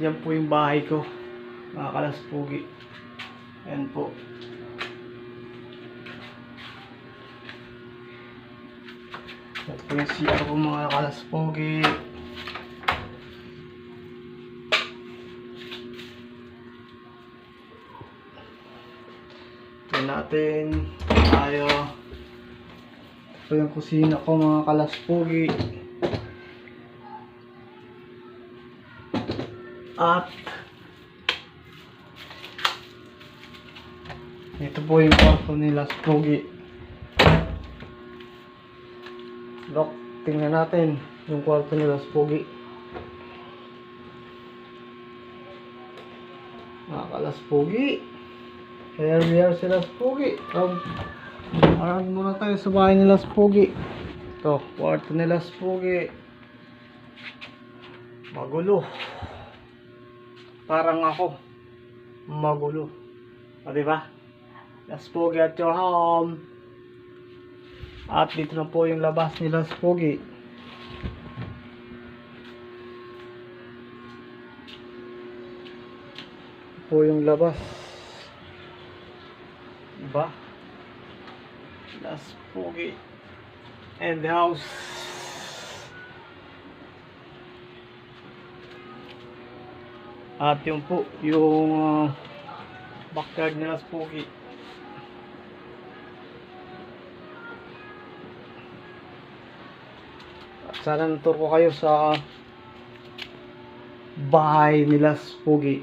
Yan po yung bahay ko, mga kalaspugi. Ayan po. Yan po yung CR ko, mga kalaspugi. Ito natin tayo. Ito yung kusina ko, mga kalaspugi. At ito po yung kwarto nila, Spogi. Look, tingnan natin yung kwarto nila, Spogi. Nakakala-Spogi. Here we are sila, Spogi. Around muna tayo sa bahay nila, Spogi. Ito, kwarto nila, Spogi. Magulo. Parang ako. Magulo. O, diba? Spogi at your home. At dito na po yung labas nila, Spogi. Po yung labas. Diba? Spogi. And the house. At yung po, yung backyard nila, Spogi. Sana natur ko kayo sa bahay nila, Spogi.